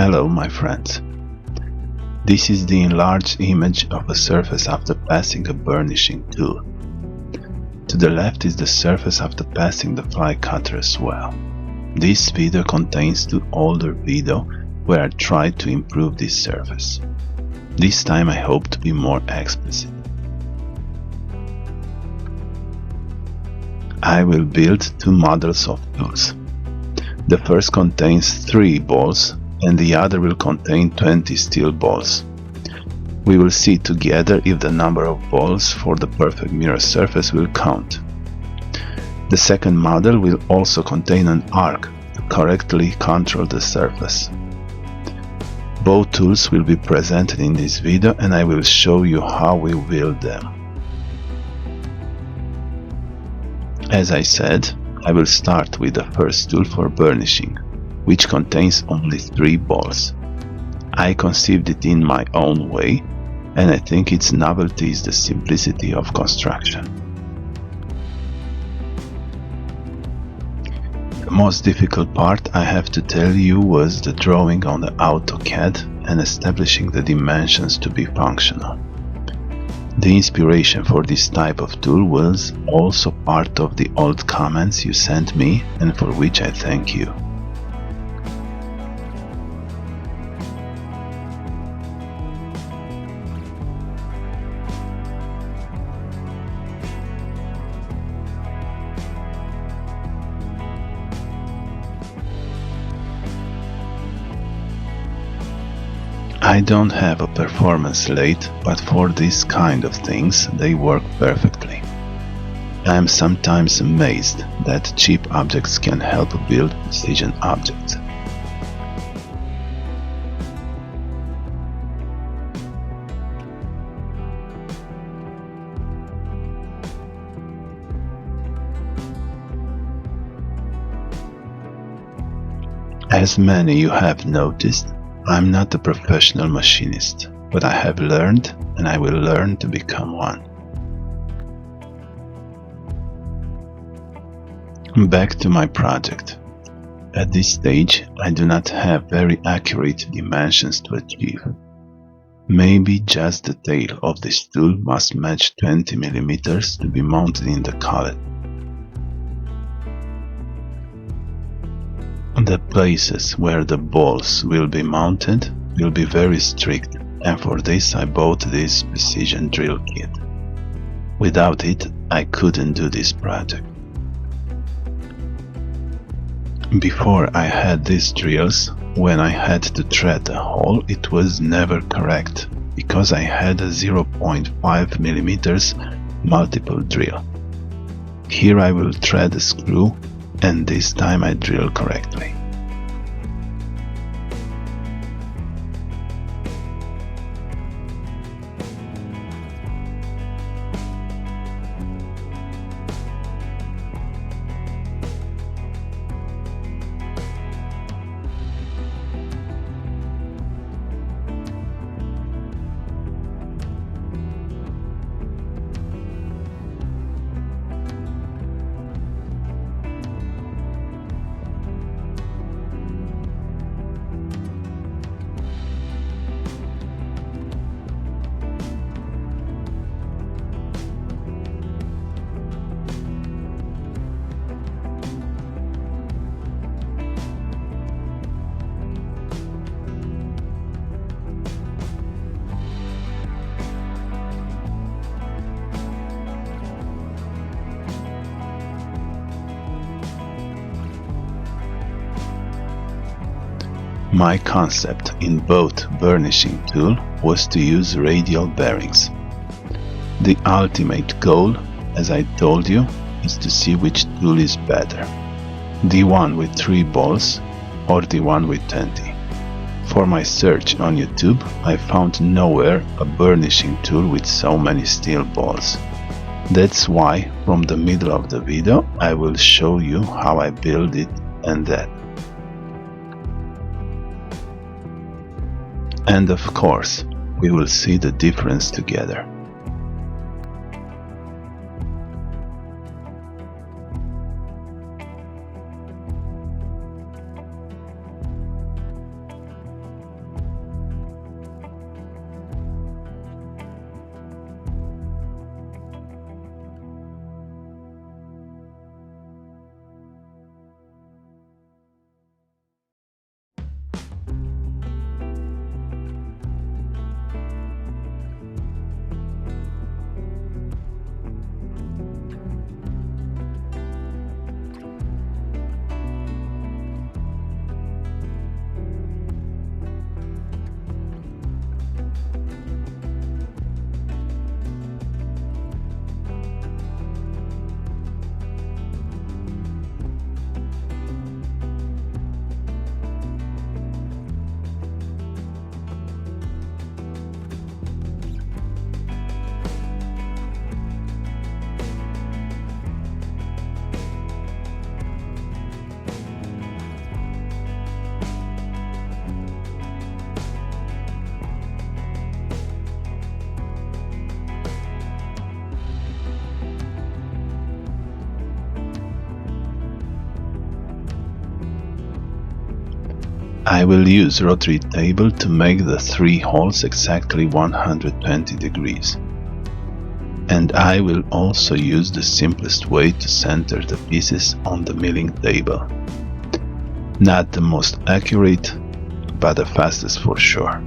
Hello, my friends. This is the enlarged image of a surface after passing a burnishing tool. To the left is the surface after passing the fly cutter as well. This video contains two older videos where I tried to improve this surface. This time I hope to be more explicit. I will build two models of tools. The first contains 3 balls and the other will contain 20 steel balls. We will see together if the number of balls for the perfect mirror surface will count. The second model will also contain an arc to correctly control the surface. Both tools will be presented in this video and I will show you how we build them. As I said, I will start with the first tool for burnishing, which contains only 3 balls. I conceived it in my own way, and I think its novelty is the simplicity of construction. The most difficult part, I have to tell you, was the drawing on the AutoCAD and establishing the dimensions to be functional. The inspiration for this type of tool was also part of the old comments you sent me and for which I thank you. I don't have a performance slate, but for this kind of things they work perfectly. I am sometimes amazed that cheap objects can help build precision objects. As many you have noticed, I'm not a professional machinist, but I have learned and I will learn to become one. Back to my project. At this stage, I do not have very accurate dimensions to achieve. Maybe just the tail of this tool must match 20 mm to be mounted in the collet. The places where the balls will be mounted will be very strict, and for this I bought this precision drill kit. Without it, I couldn't do this project. Before I had these drills, when I had to thread a hole, it was never correct, because I had a 0.5 mm multiple drill. Here I will thread a screw, and this time I drill correctly. My concept in both burnishing tool was to use radial bearings. The ultimate goal, as I told you, is to see which tool is better, the one with 3 balls or the one with 20. For my search on YouTube, I found nowhere a burnishing tool with so many steel balls. That's why from the middle of the video I will show you how I build it and that. And of course, we will see the difference together. I will use rotary table to make the 3 holes exactly 120 degrees. And I will also use the simplest way to center the pieces on the milling table. Not the most accurate, but the fastest for sure.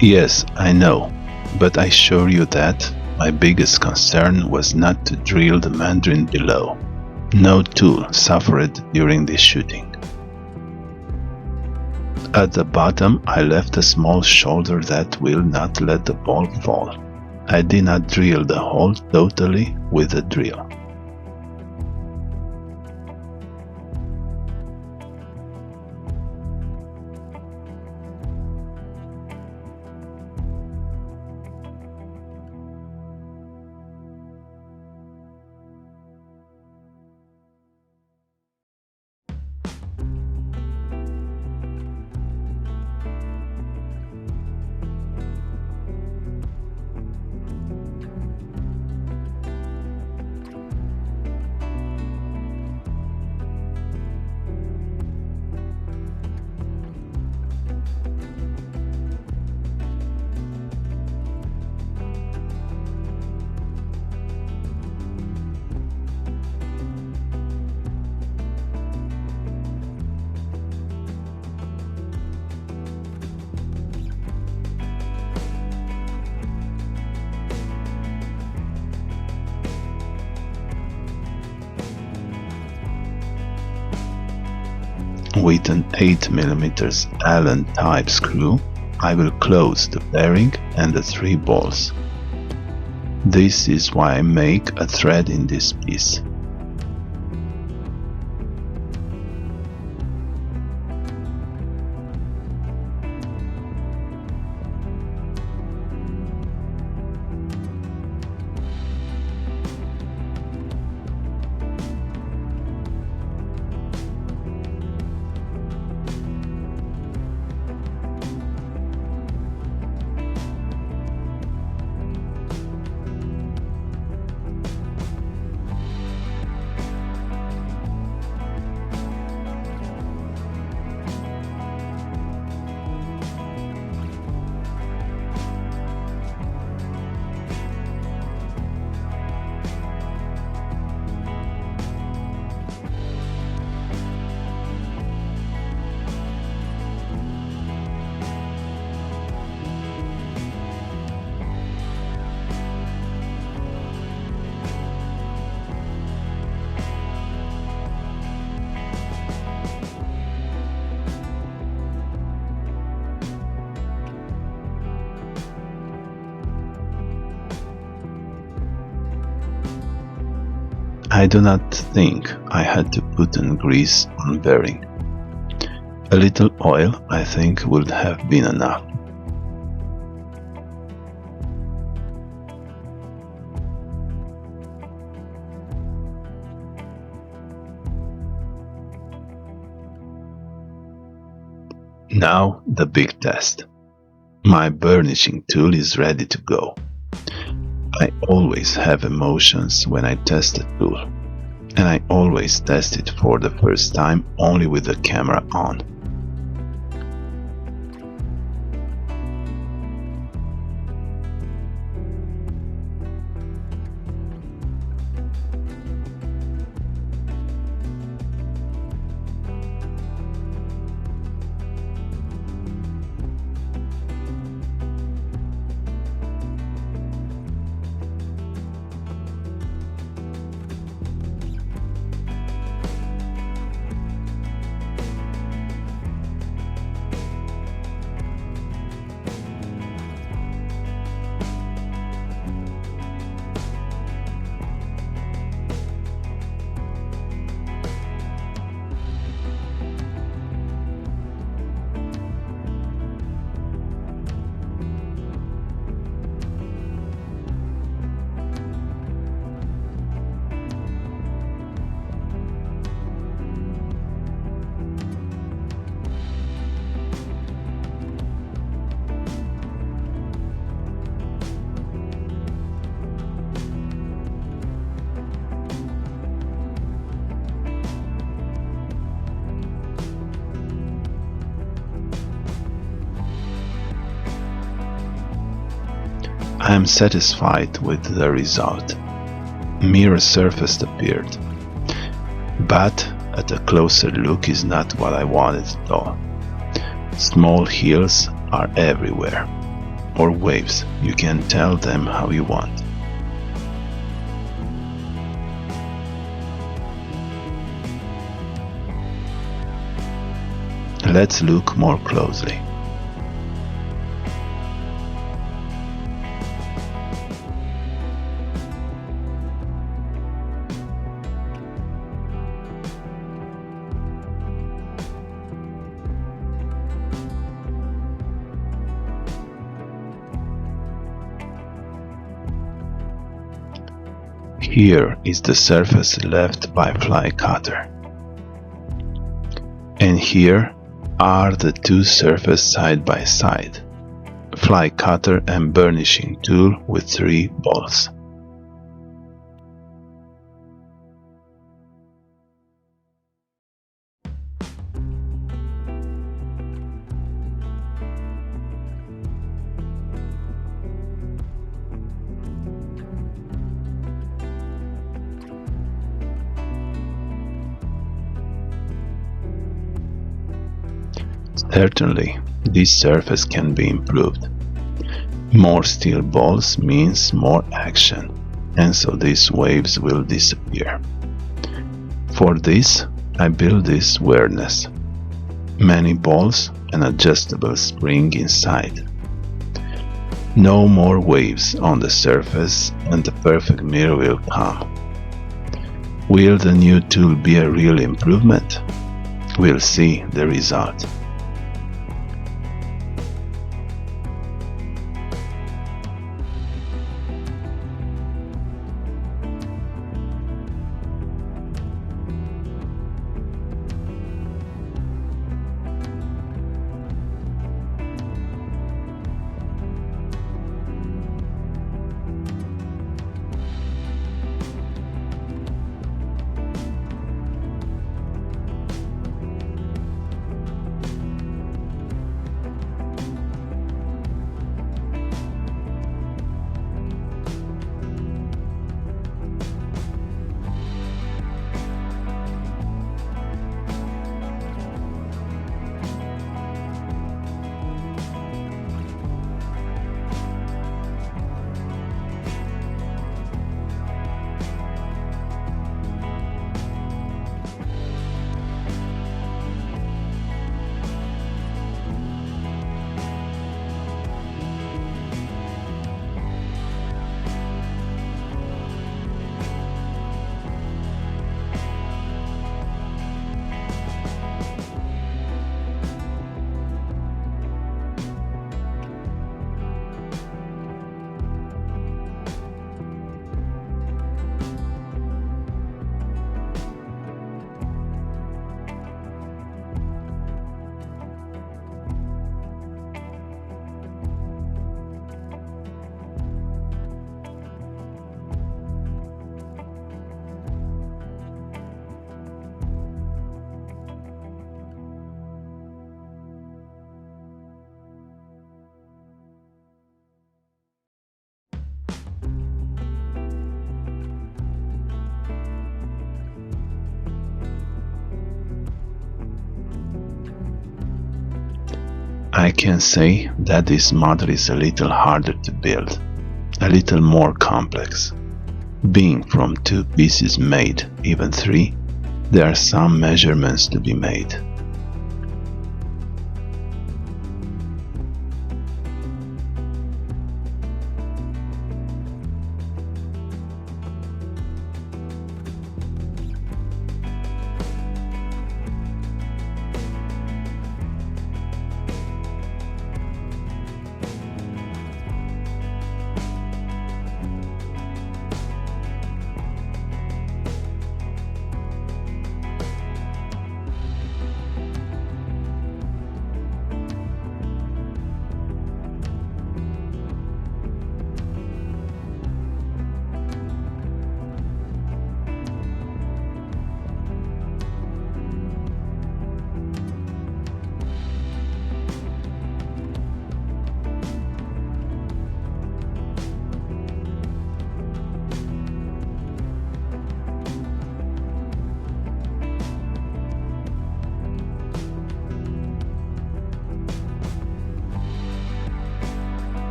Yes, I know, but I assure you that my biggest concern was not to drill the mandarin below. No tool suffered during this shooting. At the bottom, I left a small shoulder that will not let the ball fall. I did not drill the hole totally with a drill. With an 8mm Allen type screw, I will close the bearing and the 3 balls. This is why I make a thread in this piece. I do not think I had to put on grease on bearing. A little oil, I think, would have been enough. Now the big test. My burnishing tool is ready to go. I always have emotions when I test a tool, and I always test it for the first time only with the camera on. I am satisfied with the result. Mirror surface appeared, but at a closer look is not what I wanted at all. Small hills are everywhere, or waves, you can tell them how you want. Let's look more closely. Here is the surface left by fly cutter. And here are the two surfaces side by side, fly cutter and burnishing tool with 3 balls. Certainly, this surface can be improved. More steel balls means more action, and so these waves will disappear. For this, I build this weirdness. Many balls and adjustable spring inside. No more waves on the surface and the perfect mirror will come. Will the new tool be a real improvement? We'll see the result. I can say that this model is a little harder to build, a little more complex. Being from 2 pieces made, even 3, there are some measurements to be made.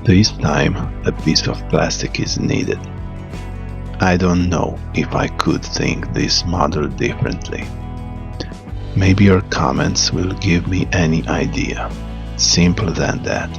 This time, a piece of plastic is needed. I don't know if I could think this model differently. Maybe your comments will give me any idea. Simple than that.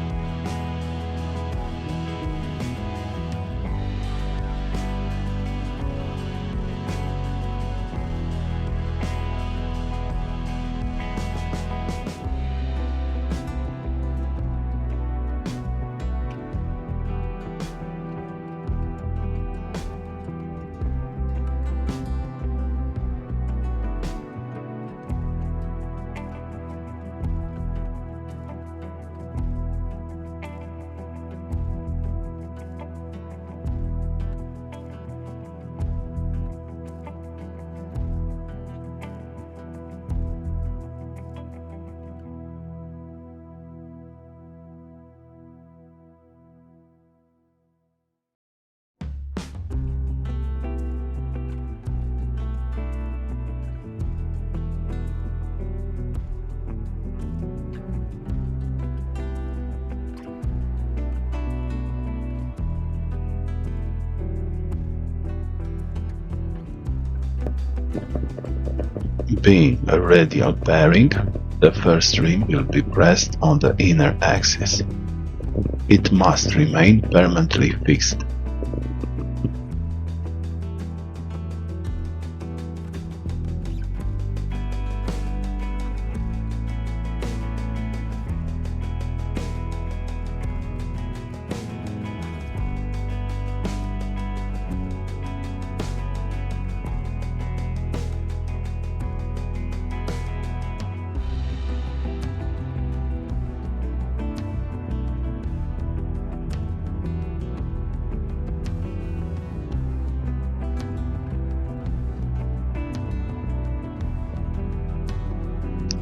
Being a radial bearing, the first rim will be pressed on the inner axis. It must remain permanently fixed.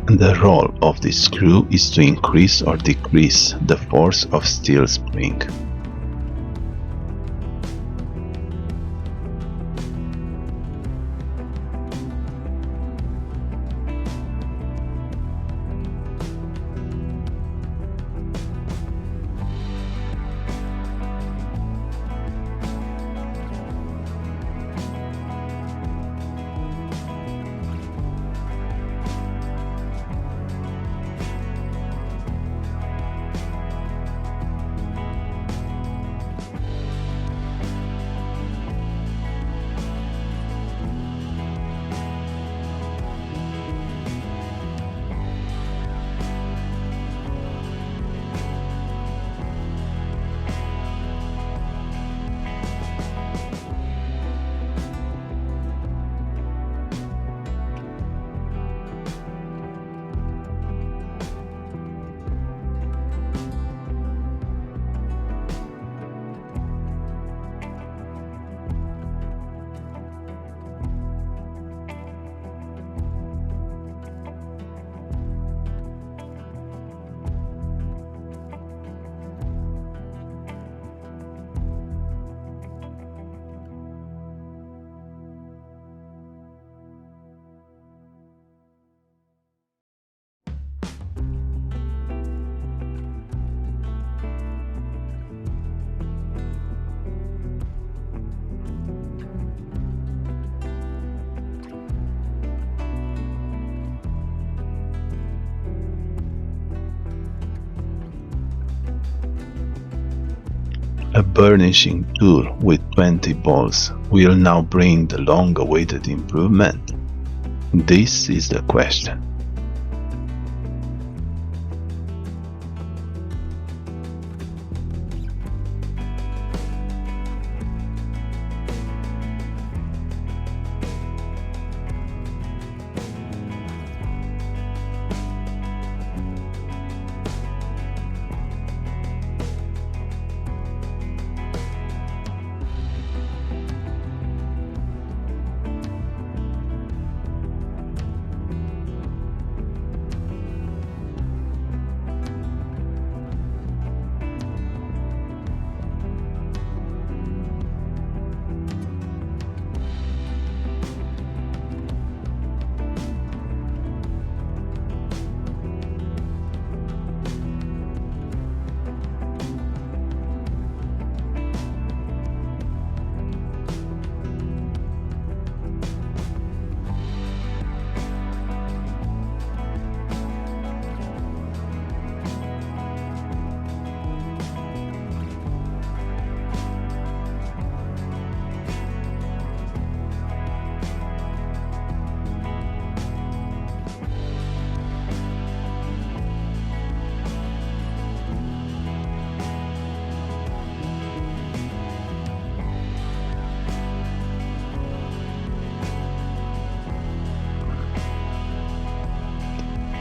The role of this screw is to increase or decrease the force of steel spring. A burnishing tool with 20 balls will now bring the long-awaited improvement? This is the question.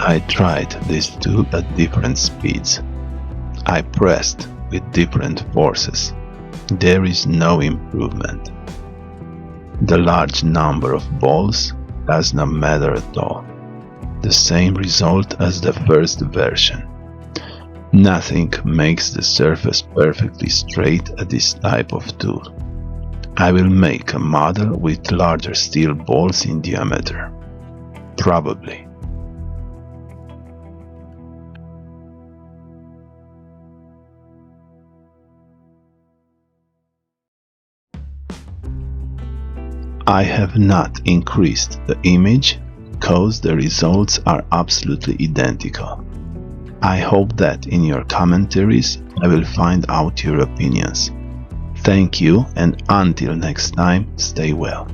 I tried this tool at different speeds. I pressed with different forces. There is no improvement. The large number of balls does not matter at all. The same result as the first version. Nothing makes the surface perfectly straight at this type of tool. I will make a model with larger steel balls in diameter. Probably. I have not increased the image because the results are absolutely identical. I hope that in your commentaries I will find out your opinions. Thank you, and until next time, stay well.